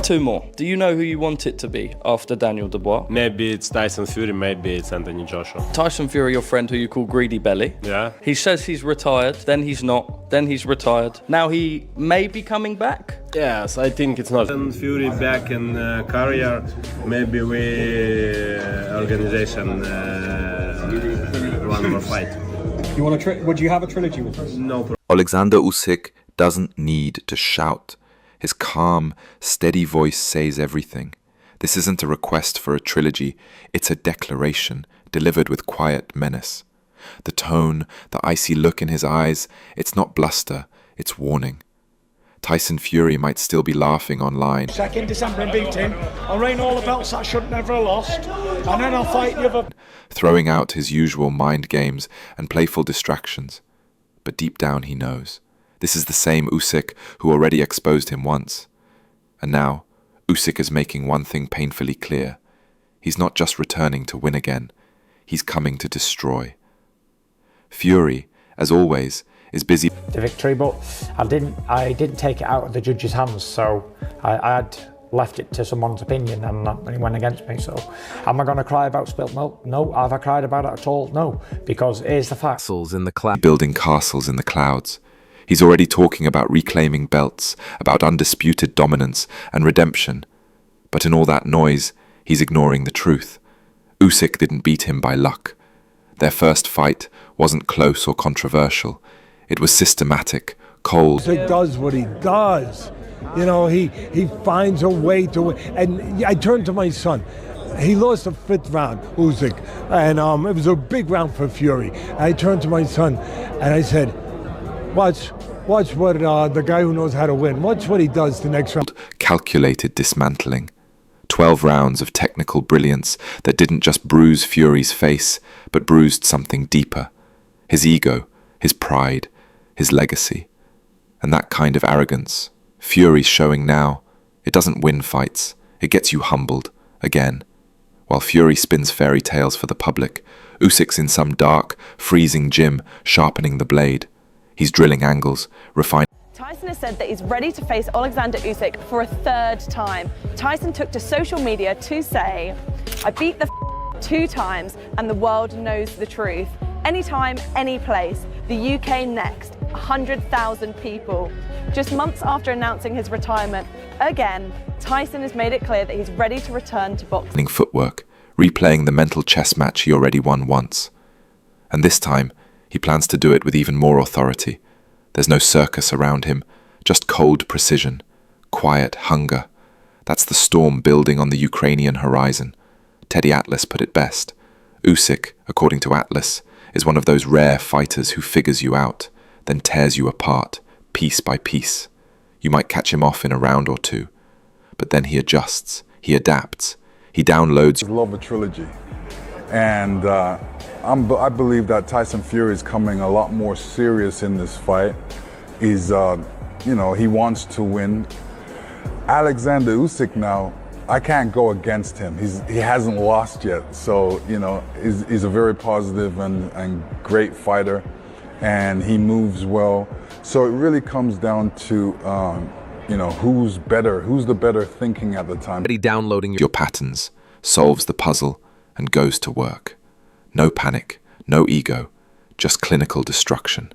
Two more. Do you know who you want it to be after Daniel Dubois? Maybe it's Tyson Fury, maybe it's Anthony Joshua. Tyson Fury, your friend who you call Greedy Belly. Yeah. He says he's retired, then he's not, then he's retired. Now he may be coming back? Yes, I think it's not. Tyson Fury back in career, maybe we organization one more fight. You want would you have a trilogy with us? No problem. Oleksandr Usyk doesn't need to shout. His calm, steady voice says everything. This isn't a request for a trilogy, it's a declaration delivered with quiet menace. The tone, the icy look in his eyes, it's not bluster, it's warning. Tyson Fury might still be laughing online. Second December and beat him. I'll reign all the belts that I should never have lost. And then I'll fight the other. Throwing out his usual mind games and playful distractions. But deep down he knows. This is the same Usyk who already exposed him once. And now, Usyk is making one thing painfully clear. He's not just returning to win again. He's coming to destroy. Fury, as always, is busy the victory, but I didn't take it out of the judge's hands, so I had left it to someone's opinion and he went against me. So am I going to cry about spilt milk? No. Have I cried about it at all? No, because here's the fact. Building castles in the clouds. He's already talking about reclaiming belts, about undisputed dominance and redemption. But in all that noise, he's ignoring the truth. Usyk didn't beat him by luck. Their first fight wasn't close or controversial. It was systematic, cold. Usyk does what he does. You know, he finds a way to win. And I turned to my son. He lost the 5th round, Usyk, and it was a big round for Fury. I turned to my son and I said, watch what the guy who knows how to win, watch what he does the next round. Calculated dismantling. 12 rounds of technical brilliance that didn't just bruise Fury's face, but bruised something deeper. His ego, his pride, his legacy. And that kind of arrogance, Fury's showing now, it doesn't win fights, it gets you humbled, again. While Fury spins fairy tales for the public, Usyk's in some dark, freezing gym, sharpening the blade. He's drilling angles, refining. Tyson has said that he's ready to face Oleksandr Usyk for a 3rd time. Tyson took to social media to say, I beat the 2 times and the world knows the truth. Anytime, any place. The UK next. 100,000 people. Just months after announcing his retirement, again, Tyson has made it clear that he's ready to return to boxing. Footwork, replaying the mental chess match he already won once. And this time, he plans to do it with even more authority. There's no circus around him, just cold precision, quiet hunger. That's the storm building on the Ukrainian horizon. Teddy Atlas put it best. Usyk, according to Atlas, is one of those rare fighters who figures you out, then tears you apart, piece by piece. You might catch him off in a round or 2, but then he adjusts, he adapts, he downloads. I love a trilogy, and I believe that Tyson Fury is coming a lot more serious in this fight. He's, he wants to win. Oleksandr Usyk now, I can't go against him. He hasn't lost yet, so he's a very positive and great fighter, and he moves well. So it really comes down to who's the better thinking at the time. Downloading your patterns, solves the puzzle, and goes to work. No panic, no ego, just clinical destruction.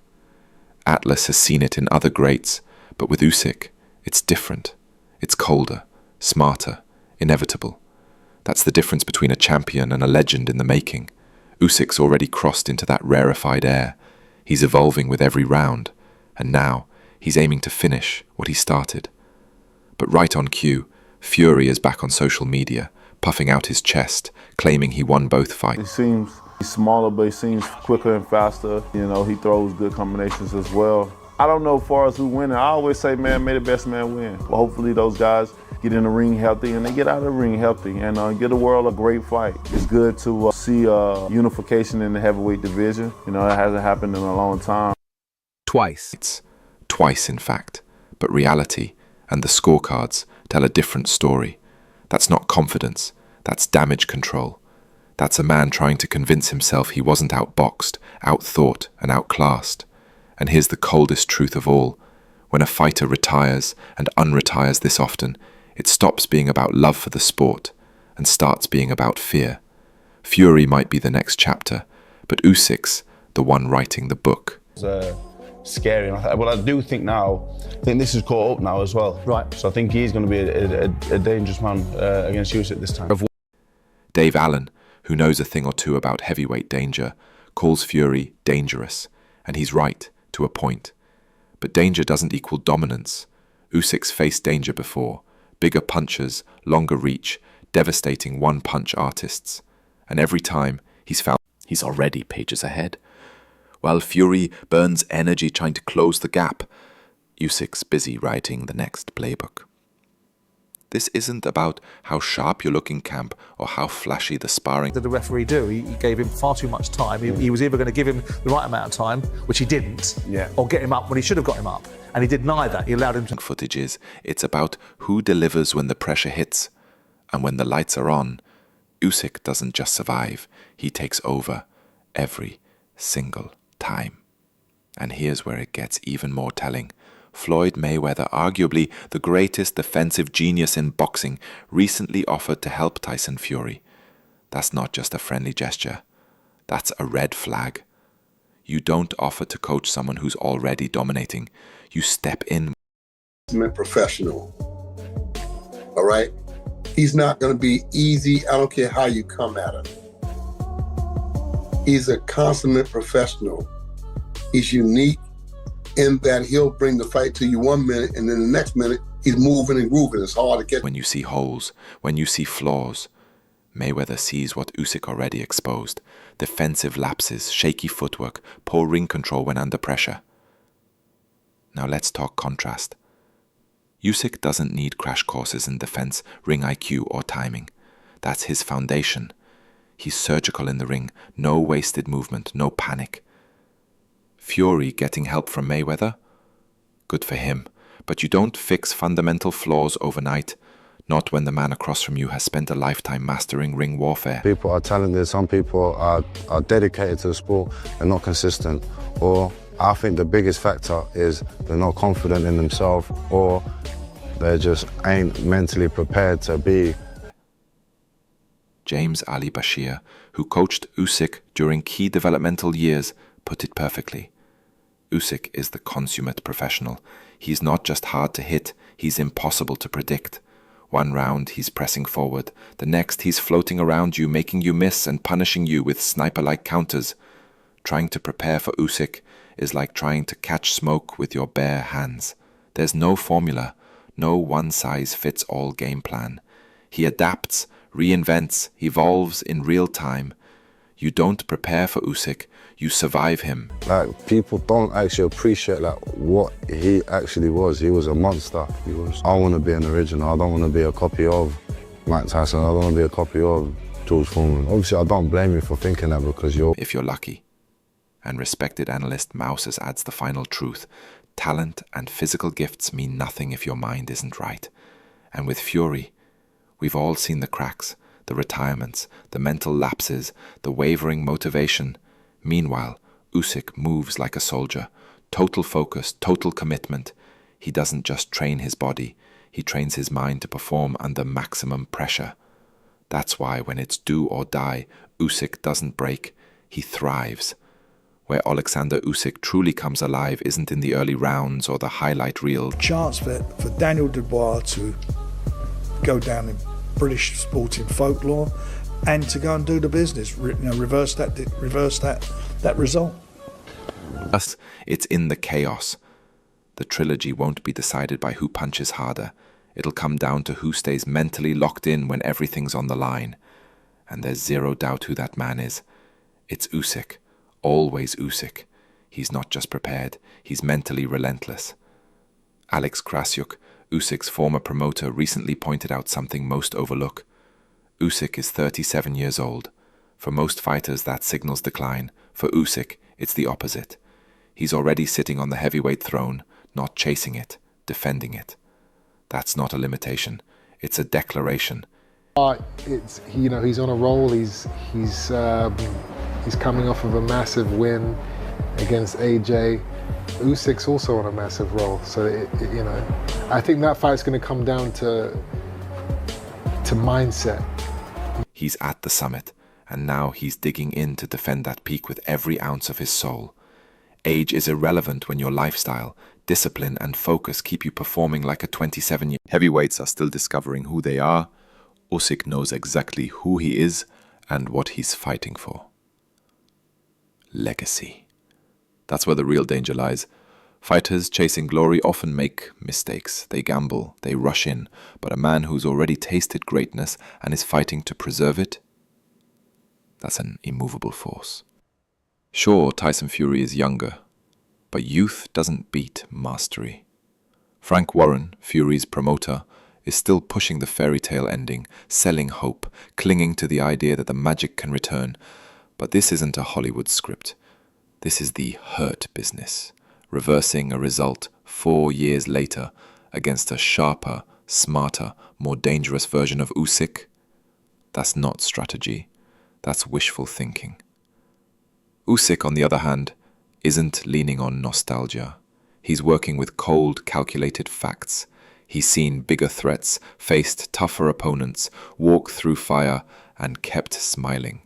Atlas has seen it in other greats, but with Usyk, it's different. It's colder, smarter, inevitable. That's the difference between a champion and a legend in the making. Usyk's already crossed into that rarefied air. He's evolving with every round, and now he's aiming to finish what he started. But right on cue, Fury is back on social media, puffing out his chest, claiming he won both fights. He seems smaller, but he seems quicker and faster. He throws good combinations as well. I don't know as far as who winning. I always say, man, may the best man win. Well, hopefully those guys get in the ring healthy and they get out of the ring healthy and give the world a great fight. It's good to see unification in the heavyweight division. It hasn't happened in a long time. Twice in fact, but reality and the scorecards tell a different story. That's not confidence, that's damage control. That's a man trying to convince himself he wasn't outboxed, outthought, and outclassed. And here's the coldest truth of all. When a fighter retires and unretires this often, It stops being about love for the sport and starts being about fear. Fury might be the next chapter, but Usyk's the one writing the book. Scary. And I do think now, this is caught up now as well. Right. So I think he's going to be a dangerous man against Usyk this time. Dave Allen, who knows a thing or two about heavyweight danger, calls Fury dangerous, and he's right to a point. But danger doesn't equal dominance. Usyk's faced danger before, bigger punches, longer reach, devastating one-punch artists. And every time he's found he's already pages ahead. While Fury burns energy trying to close the gap, Usyk's busy writing the next playbook. This isn't about how sharp you look in camp or how flashy the sparring. What did the referee do? He gave him far too much time. He was either going to give him the right amount of time, which he didn't, or get him up when he should have got him up. And he did neither. He allowed him to... Footage is, it's about who delivers when the pressure hits. And when the lights are on, Usyk doesn't just survive, he takes over every single time. And here's where it gets even more telling. Floyd Mayweather, arguably the greatest defensive genius in boxing, recently offered to help Tyson Fury. That's not just a friendly gesture. That's a red flag. You don't offer to coach someone who's already dominating. You step in. Professional. All right? He's not going to be easy. I don't care how you come at him. He's a consummate professional. He's unique in that he'll bring the fight to you 1 minute, and then the next minute he's moving and grooving. It's hard to get. When you see holes, when you see flaws, Mayweather sees what Usyk already exposed. Defensive lapses, shaky footwork, poor ring control when under pressure. Now let's talk contrast. Usyk doesn't need crash courses in defense, ring IQ, or timing. That's his foundation. He's surgical in the ring, no wasted movement, no panic. Fury getting help from Mayweather? Good for him, but you don't fix fundamental flaws overnight, not when the man across from you has spent a lifetime mastering ring warfare. People are talented, some people are dedicated to the sport, they're not consistent, or I think the biggest factor is they're not confident in themselves, or they just ain't mentally prepared to be. James Ali Bashir, who coached Usyk during key developmental years, put it perfectly. Usyk is the consummate professional. He's not just hard to hit, he's impossible to predict. One round he's pressing forward, the next he's floating around you, making you miss and punishing you with sniper-like counters. Trying to prepare for Usyk is like trying to catch smoke with your bare hands. There's no formula, no one-size-fits-all game plan. He adapts, reinvents, evolves in real time. You don't prepare for Usyk, you survive him. Like, people don't actually appreciate like what he actually was. He was a monster. I want to be an original. I don't want to be a copy of Mike Tyson. I don't want to be a copy of George Foreman. Obviously, I don't blame you for thinking that because you're... If you're lucky. And respected analyst Mouses adds the final truth. Talent and physical gifts mean nothing if your mind isn't right. And with Fury, we've all seen the cracks, the retirements, the mental lapses, the wavering motivation. Meanwhile, Usyk moves like a soldier. Total focus, total commitment. He doesn't just train his body, he trains his mind to perform under maximum pressure. That's why when it's do or die, Usyk doesn't break, he thrives. Where Oleksandr Usyk truly comes alive isn't in the early rounds or the highlight reel. Chance for Daniel Dubois to go down in British sporting folklore and to go and do the business, reverse that result. Thus, it's in the chaos. The trilogy won't be decided by who punches harder. It'll come down to who stays mentally locked in when everything's on the line. And there's zero doubt who that man is. It's Usyk. Always Usyk. He's not just prepared, he's mentally relentless. Alex Krasyuk, Usyk's former promoter, recently pointed out something most overlook. Usyk is 37 years old. For most fighters, that signals decline. For Usyk, it's the opposite. He's already sitting on the heavyweight throne, not chasing it, defending it. That's not a limitation. It's a declaration. It's he's on a roll. He's coming off of a massive win against AJ. Usyk's also on a massive roll. So I think that fight's going to come down to to mindset. He's at the summit, and now he's digging in to defend that peak with every ounce of his soul. Age is irrelevant when your lifestyle, discipline, and focus keep you performing like a 27-year. Heavyweights are still discovering who they are. Usyk knows exactly who he is and what he's fighting for. Legacy. That's where the real danger lies. Fighters chasing glory often make mistakes. They gamble, they rush in, but a man who's already tasted greatness and is fighting to preserve it, that's an immovable force. Sure, Tyson Fury is younger, but youth doesn't beat mastery. Frank Warren, Fury's promoter, is still pushing the fairy tale ending, selling hope, clinging to the idea that the magic can return. But this isn't a Hollywood script. This is the hurt business, reversing a result 4 years later against a sharper, smarter, more dangerous version of Usyk. That's not strategy. That's wishful thinking. Usyk, on the other hand, isn't leaning on nostalgia. He's working with cold, calculated facts. He's seen bigger threats, faced tougher opponents, walked through fire, and kept smiling.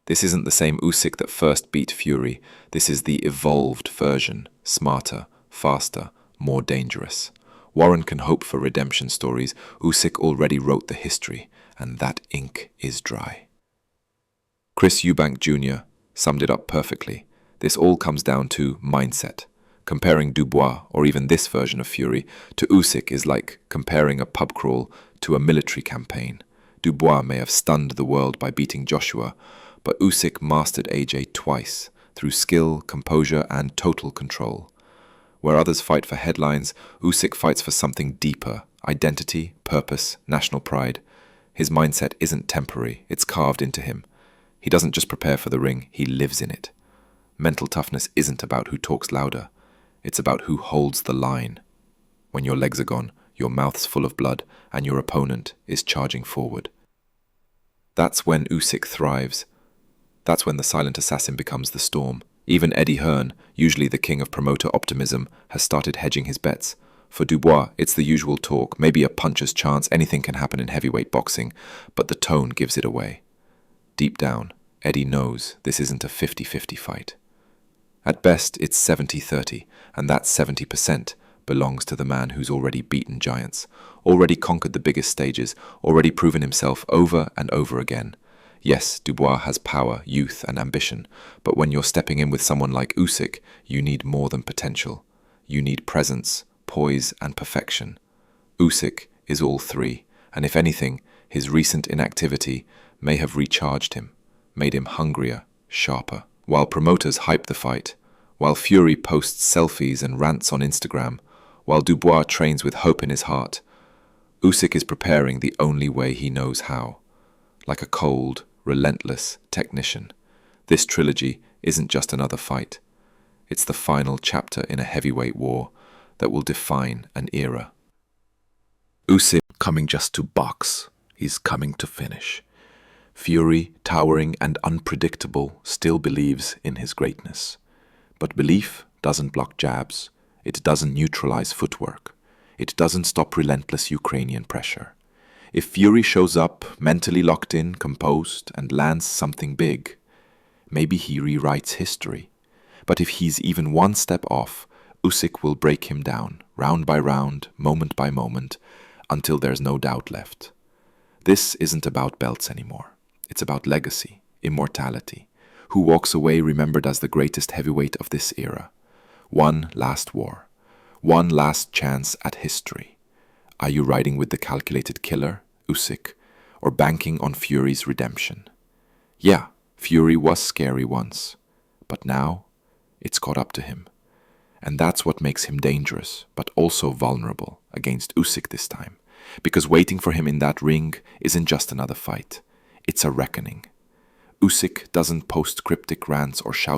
This isn't the same Usyk that first beat Fury. This is the evolved version, smarter, faster, more dangerous. Warren can hope for redemption stories. Usyk already wrote the history, and that ink is dry. Chris Eubank Jr. summed it up perfectly. This all comes down to mindset. Comparing Dubois, or even this version of Fury, to Usyk is like comparing a pub crawl to a military campaign. Dubois may have stunned the world by beating Joshua, but Usyk mastered AJ twice, through skill, composure, and total control. Where others fight for headlines, Usyk fights for something deeper: identity, purpose, national pride. His mindset isn't temporary, it's carved into him. He doesn't just prepare for the ring, he lives in it. Mental toughness isn't about who talks louder, it's about who holds the line. When your legs are gone, your mouth's full of blood, and your opponent is charging forward. That's when Usyk thrives. That's when the silent assassin becomes the storm. Even Eddie Hearn, usually the king of promoter optimism, has started hedging his bets. For Dubois, it's the usual talk, maybe a puncher's chance, anything can happen in heavyweight boxing, but the tone gives it away. Deep down, Eddie knows this isn't a 50-50 fight. At best, it's 70-30, and that 70% belongs to the man who's already beaten giants, already conquered the biggest stages, already proven himself over and over again. Yes, Dubois has power, youth, and ambition, but when you're stepping in with someone like Usyk, you need more than potential. You need presence, poise, and perfection. Usyk is all three, and if anything, his recent inactivity may have recharged him, made him hungrier, sharper. While promoters hype the fight, while Fury posts selfies and rants on Instagram, while Dubois trains with hope in his heart, Usyk is preparing the only way he knows how. Like a cold, relentless technician, this trilogy isn't just another fight. It's the final chapter in a heavyweight war that will define an era. Usyk coming just to box, he's coming to finish. Fury, towering and unpredictable, still believes in his greatness. But belief doesn't block jabs. It doesn't neutralize footwork. It doesn't stop relentless Ukrainian pressure. If Fury shows up, mentally locked in, composed, and lands something big, maybe he rewrites history. But if he's even one step off, Usyk will break him down, round by round, moment by moment, until there's no doubt left. This isn't about belts anymore. It's about legacy, immortality. Who walks away remembered as the greatest heavyweight of this era? One last war. One last chance at history. Are you riding with the calculated killer, Usyk, or banking on Fury's redemption? Yeah, Fury was scary once, but now it's caught up to him. And that's what makes him dangerous, but also vulnerable against Usyk this time. Because waiting for him in that ring isn't just another fight. It's a reckoning. Usyk doesn't post cryptic rants or shout